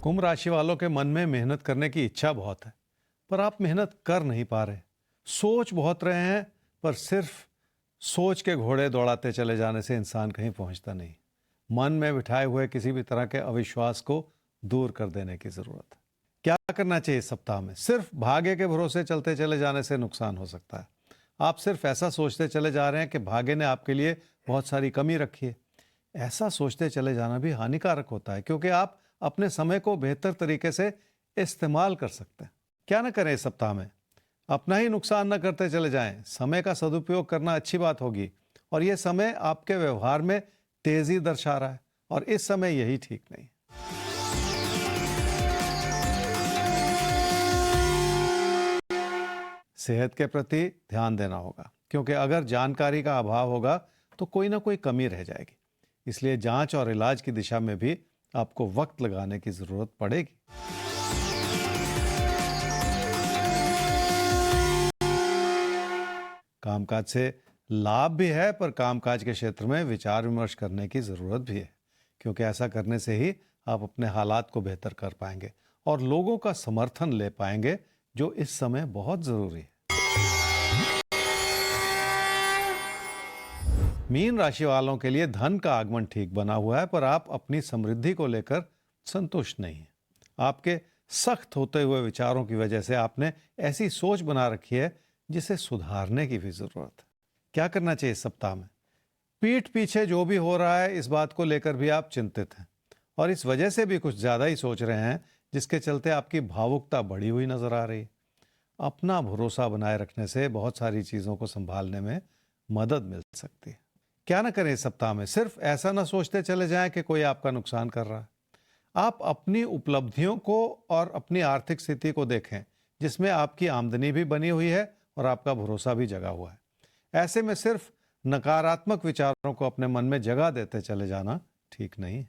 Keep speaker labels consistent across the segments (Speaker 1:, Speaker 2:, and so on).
Speaker 1: कुंभ राशि वालों के मन में मेहनत करने की इच्छा बहुत है, पर आप मेहनत कर नहीं पा रहे। सोच बहुत रहे हैं, पर सिर्फ सोच के घोड़े दौड़ाते चले जाने से इंसान कहीं पहुंचता नहीं। मन में बिठाए हुए किसी भी तरह के अविश्वास को दूर कर देने की जरूरत है। क्या करना चाहिए इस सप्ताह में? सिर्फ भाग्य के भरोसे चलते चले जाने से नुकसान हो सकता है। आप सिर्फ ऐसा सोचते चले जा रहे हैं कि भाग्य ने आपके लिए बहुत सारी कमी रखी है। ऐसा सोचते चले जाना भी हानिकारक होता है, क्योंकि आप अपने समय को बेहतर तरीके से इस्तेमाल कर सकते हैं। क्या ना करें इस सप्ताह में? अपना ही नुकसान न करते चले जाएं। समय का सदुपयोग करना अच्छी बात होगी, और यह समय आपके व्यवहार में तेजी दर्शा रहा है, और इस समय यही ठीक नहीं। सेहत के प्रति ध्यान देना होगा, क्योंकि अगर जानकारी का अभाव होगा तो कोई ना कोई कमी रह जाएगी। इसलिए जांच और इलाज की दिशा में भी आपको वक्त लगाने की जरूरत पड़ेगी। कामकाज से लाभ भी है, पर कामकाज के क्षेत्र में विचार विमर्श करने की जरूरत भी है, क्योंकि ऐसा करने से ही आप अपने हालात को बेहतर कर पाएंगे और लोगों का समर्थन ले पाएंगे, जो इस समय बहुत जरूरी है। मीन राशि वालों के लिए धन का आगमन ठीक बना हुआ है, पर आप अपनी समृद्धि को लेकर संतुष्ट नहीं हैं। आपके सख्त होते हुए विचारों की वजह से आपने ऐसी सोच बना रखी है जिसे सुधारने की भी जरूरत है। क्या करना चाहिए इस सप्ताह में? पीठ पीछे जो भी हो रहा है, इस बात को लेकर भी आप चिंतित हैं, और इस वजह से भी कुछ ज्यादा ही सोच रहे हैं, जिसके चलते आपकी भावुकता बढ़ी हुई नजर आ रही है। अपना भरोसा बनाए रखने से बहुत सारी चीजों को संभालने में मदद मिल सकती है। क्या ना करें इस सप्ताह में? सिर्फ ऐसा ना सोचते चले जाएं कि कोई आपका नुकसान कर रहा है। आप अपनी उपलब्धियों को और अपनी आर्थिक स्थिति को देखें, जिसमें आपकी आमदनी भी बनी हुई है और आपका भरोसा भी जगा हुआ है। ऐसे में सिर्फ नकारात्मक विचारों को अपने मन में जगह देते चले जाना ठीक नहीं है।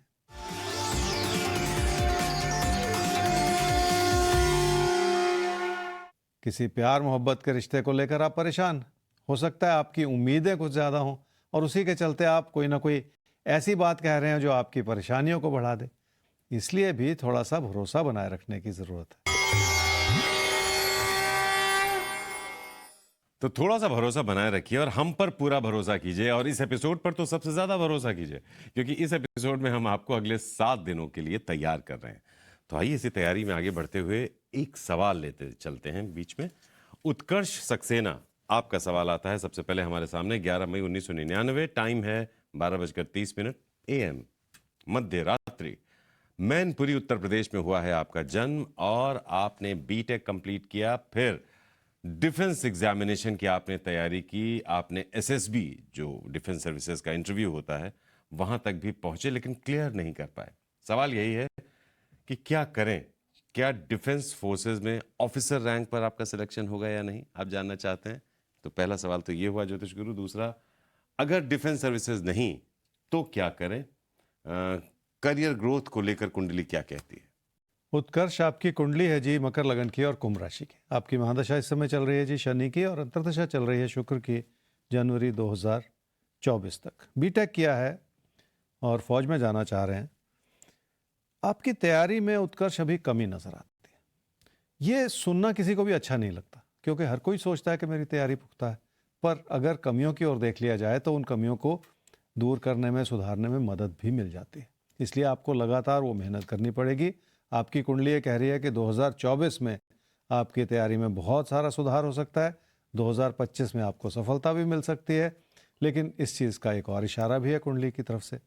Speaker 1: किसी प्यार मोहब्बत के रिश्ते को लेकर आप परेशान हो सकता है, आपकी उम्मीदें कुछ ज्यादा हों, और उसी के चलते आप कोई ना कोई ऐसी बात कह रहे हैं जो आपकी परेशानियों को बढ़ा दे। इसलिए भी थोड़ा सा भरोसा बनाए रखने की जरूरत है।
Speaker 2: तो थोड़ा सा भरोसा बनाए रखिए और हम पर पूरा भरोसा कीजिए, और इस एपिसोड पर तो सबसे ज्यादा भरोसा कीजिए, क्योंकि इस एपिसोड में हम आपको अगले 7 दिनों के लिए तैयार कर रहे हैं। तो आइए इसी तैयारी में आगे बढ़ते हुए एक सवाल लेते चलते हैं बीच में। उत्कर्ष सक्सेना, आपका सवाल आता है सबसे पहले हमारे सामने। 11 मई 1999, टाइम है 12:30 AM, मध्य रात्रि। मैनपुरी उत्तर प्रदेश में हुआ है आपका जन्म, और आपने बीटेक कंप्लीट किया, फिर डिफेंस एग्जामिनेशन की आपने तैयारी की, आपने एसएसबी जो डिफेंस सर्विसेज का इंटरव्यू होता है वहां तक भी पहुंचे, लेकिन क्लियर नहीं कर पाए। सवाल यही है कि क्या करें? क्या डिफेंस फोर्सेस में ऑफिसर रैंक पर आपका सिलेक्शन होगा या नहीं, आप जानना चाहते हैं? तो पहला सवाल तो ये हुआ ज्योतिष गुरु। दूसरा, अगर डिफेंस सर्विसेज नहीं तो क्या करें? करियर ग्रोथ को लेकर कुंडली क्या कहती है?
Speaker 1: उत्कर्ष, आपकी कुंडली है जी मकर लगन की और कुंभ राशि की। आपकी महादशा इस समय चल रही है जी शनि की, और अंतर्दशा चल रही है शुक्र की, जनवरी 2024 तक। बीटेक किया है और फौज में जाना चाह रहे हैं। आपकी तैयारी में उत्कर्ष अभी कमी नजर आती है। ये सुनना किसी को भी अच्छा नहीं लगता, क्योंकि हर कोई सोचता है कि मेरी तैयारी पुख्ता है, पर अगर कमियों की ओर देख लिया जाए तो उन कमियों को दूर करने में, सुधारने में मदद भी मिल जाती है। इसलिए आपको लगातार वो मेहनत करनी पड़ेगी। आपकी कुंडली ये कह रही है कि 2024 में आपकी तैयारी में बहुत सारा सुधार हो सकता है। 2025 में आपको सफलता भी मिल सकती है, लेकिन इस चीज़ का एक और इशारा भी है कुंडली की तरफ से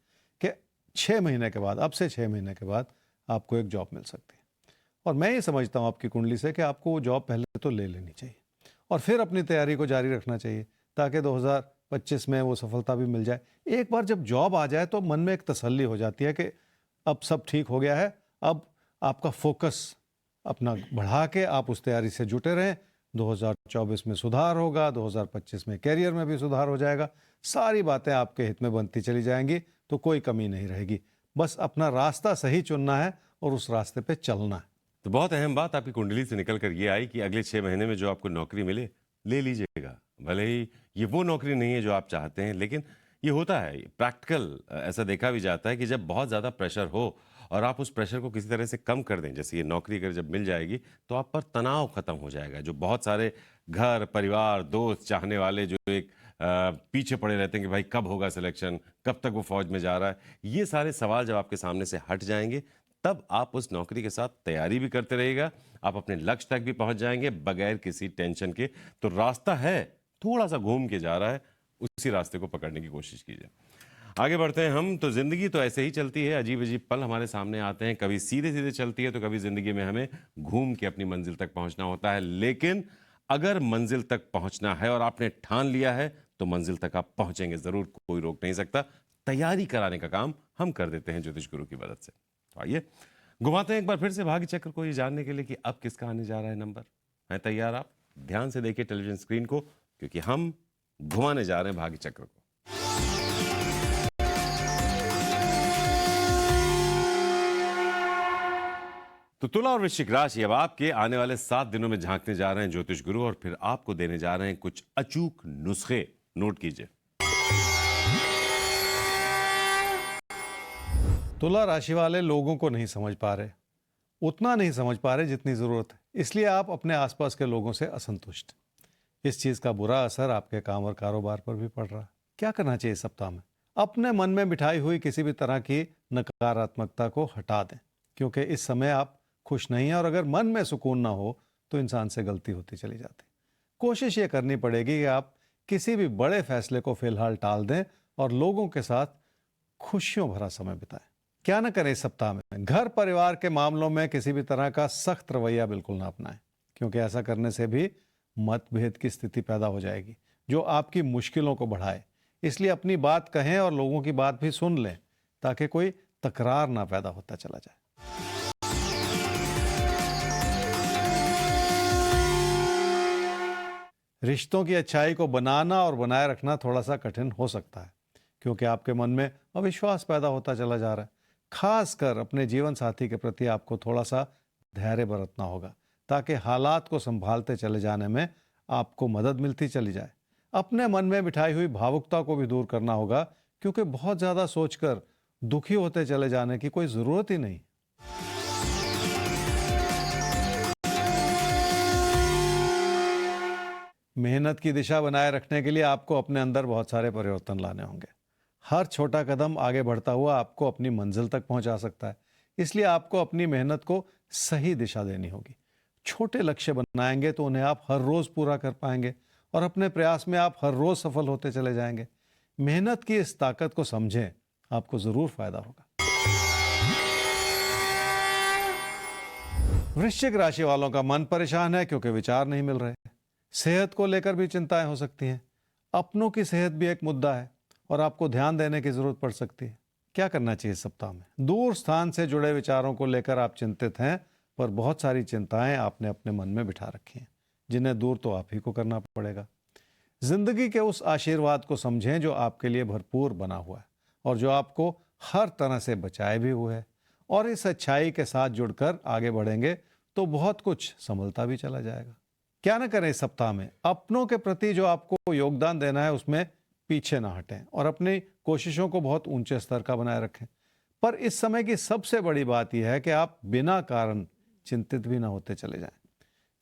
Speaker 1: कि 6 महीने के बाद, अब से 6 महीने के बाद आपको एक जॉब मिल सकती है। और मैं ये समझता हूँ आपकी कुंडली से कि आपको वो जॉब पहले तो ले लेनी चाहिए और फिर अपनी तैयारी को जारी रखना चाहिए, ताकि 2025 में वो सफलता भी मिल जाए। एक बार जब जॉब आ जाए तो मन में एक तसल्ली हो जाती है कि अब सब ठीक हो गया है, अब आपका फोकस अपना बढ़ा के आप उस तैयारी से जुटे रहें। 2024 में सुधार होगा, 2025 में कैरियर में भी सुधार हो जाएगा। सारी बातें आपके हित में बनती चली जाएंगी, तो कोई कमी नहीं रहेगी। बस अपना रास्ता सही चुनना है और उस रास्ते पे चलना है।
Speaker 2: तो बहुत अहम बात आपकी कुंडली से निकल कर ये आई कि अगले 6 महीने में जो आपको नौकरी मिले, ले लीजिएगा। भले ही ये वो नौकरी नहीं है जो आप चाहते हैं, लेकिन ये होता है प्रैक्टिकल। ऐसा देखा भी जाता है कि जब बहुत ज़्यादा प्रेशर हो और आप उस प्रेशर को किसी तरह से कम कर दें, जैसे ये नौकरी अगर जब मिल जाएगी तो आप पर तनाव खत्म हो जाएगा। जो बहुत सारे घर परिवार दोस्त चाहने वाले जो एक पीछे पड़े रहते हैं कि भाई कब होगा सिलेक्शन, कब तक वो फौज में जा रहा है, ये सारे सवाल जब आपके सामने से हट जाएंगे तब आप उस नौकरी के साथ तैयारी भी करते रहिएगा, आप अपने लक्ष्य तक भी पहुंच जाएंगे बगैर किसी टेंशन के। तो रास्ता है, थोड़ा सा घूम के जा रहा है, उसी रास्ते को पकड़ने की कोशिश कीजिए। आगे बढ़ते हैं हम। तो जिंदगी तो ऐसे ही चलती है, अजीब अजीब पल हमारे सामने आते हैं, कभी सीधे सीधे चलती है तो कभी जिंदगी में हमें घूम के अपनी मंजिल तक पहुंचना होता है। लेकिन अगर मंजिल तक पहुंचना है और आपने ठान लिया है तो मंजिल तक आप पहुंचेंगे जरूर, कोई रोक नहीं सकता। तैयारी कराने का काम हम कर देते हैं ज्योतिष गुरु की मदद से। तो आइए घुमाते हैं एक बार फिर से भाग्य चक्र को, ये जानने के लिए कि अब किसका आने जा रहा है नंबर। हैं तैयार आप? ध्यान से देखिए टेलीविजन स्क्रीन को, क्योंकि हम घुमाने जा रहे हैं भाग्य चक्र को। तो तुला और वृश्चिक राशि अब आपके आने वाले 7 दिनों में झांकने जा रहे हैं ज्योतिष गुरु, और फिर आपको देने जा रहे हैं कुछ अचूक नुस्खे। नोट कीजिए।
Speaker 1: तुला राशि वाले लोगों को नहीं समझ पा रहे, उतना नहीं समझ पा रहे जितनी जरूरत है, इसलिए आप अपने आसपास के लोगों से असंतुष्ट। इस चीज का बुरा असर आपके काम और कारोबार पर भी पड़ रहा है। क्या करना चाहिए इस सप्ताह में? अपने मन में बिठाई हुई किसी भी तरह की नकारात्मकता को हटा दें, क्योंकि इस समय आप खुश नहीं हैं, और अगर मन में सुकून ना हो तो इंसान से गलती होती चली जाती। कोशिश ये करनी पड़ेगी कि आप किसी भी बड़े फैसले को फिलहाल टाल दें और लोगों के साथ खुशियों भरा समय बिताएं। क्या ना करें इस सप्ताह में? घर परिवार के मामलों में किसी भी तरह का सख्त रवैया बिल्कुल ना अपनाएं, क्योंकि ऐसा करने से भी मतभेद की स्थिति पैदा हो जाएगी जो आपकी मुश्किलों को बढ़ाए। इसलिए अपनी बात कहें और लोगों की बात भी सुन लें, ताकि कोई तकरार ना पैदा होता चला जाए। रिश्तों की अच्छाई को बनाना और बनाए रखना थोड़ा सा कठिन हो सकता है, क्योंकि आपके मन में अविश्वास पैदा होता चला जा रहा है। खासकर अपने जीवन साथी के प्रति आपको थोड़ा सा धैर्य बरतना होगा, ताकि हालात को संभालते चले जाने में आपको मदद मिलती चली जाए। अपने मन में बिठाई हुई भावुकता को भी दूर करना होगा, क्योंकि बहुत ज्यादा सोचकर दुखी होते चले जाने की कोई जरूरत ही नहीं। मेहनत की दिशा बनाए रखने के लिए आपको अपने अंदर बहुत सारे परिवर्तन लाने होंगे। हर छोटा कदम आगे बढ़ता हुआ आपको अपनी मंजिल तक पहुंचा सकता है, इसलिए आपको अपनी मेहनत को सही दिशा देनी होगी। छोटे लक्ष्य बनाएंगे तो उन्हें आप हर रोज पूरा कर पाएंगे, और अपने प्रयास में आप हर रोज सफल होते चले जाएंगे। मेहनत की इस ताकत को समझें, आपको जरूर फायदा होगा। वृश्चिक राशि वालों का मन परेशान है, क्योंकि विचार नहीं मिल रहे। सेहत को लेकर भी चिंताएं हो सकती हैं। अपनों की सेहत भी एक मुद्दा है और आपको ध्यान देने की जरूरत पड़ सकती है। क्या करना चाहिए इस सप्ताह में? दूर स्थान से जुड़े विचारों को लेकर आप चिंतित हैं, पर बहुत सारी चिंताएं आपने अपने मन में बिठा रखी हैं, जिन्हें दूर तो आप ही को करना पड़ेगा। जिंदगी के उस आशीर्वाद को समझें जो आपके लिए भरपूर बना हुआ है और जो आपको हर तरह से बचाए भी हुए है, और इस अच्छाई के साथ जुड़कर आगे बढ़ेंगे तो बहुत कुछ संभलता भी चला जाएगा। क्या ना करें इस सप्ताह में? अपनों के प्रति जो आपको योगदान देना है उसमें पीछे ना हटें और अपनी कोशिशों को बहुत ऊंचे स्तर का बनाए रखें। पर इस समय की सबसे बड़ी बात यह है कि आप बिना कारण चिंतित भी ना होते चले जाएं।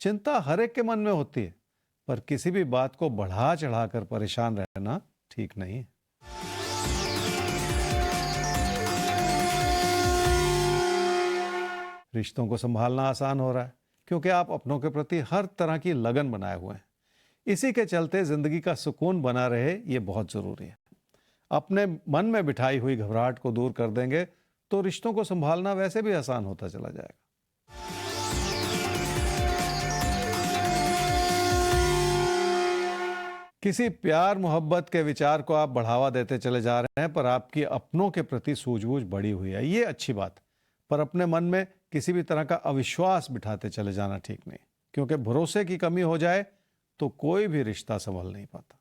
Speaker 1: चिंता हर एक के मन में होती है, पर किसी भी बात को बढ़ा चढ़ाकर परेशान रहना ठीक नहीं है। रिश्तों को संभालना आसान हो रहा है, क्योंकि आप अपनों के प्रति हर तरह की लगन बनाए हुए हैं। इसी के चलते जिंदगी का सुकून बना रहे, ये बहुत जरूरी है। अपने मन में बिठाई हुई घबराहट को दूर कर देंगे तो रिश्तों को संभालना वैसे भी आसान होता चला जाएगा। किसी प्यार मोहब्बत के विचार को आप बढ़ावा देते चले जा रहे हैं, पर आपकी अपनों के प्रति सूझबूझ बढ़ी हुई है, ये अच्छी बात। पर अपने मन में किसी भी तरह का अविश्वास बिठाते चले जाना ठीक नहीं, क्योंकि भरोसे की कमी हो जाए तो कोई भी रिश्ता संभल नहीं पाता।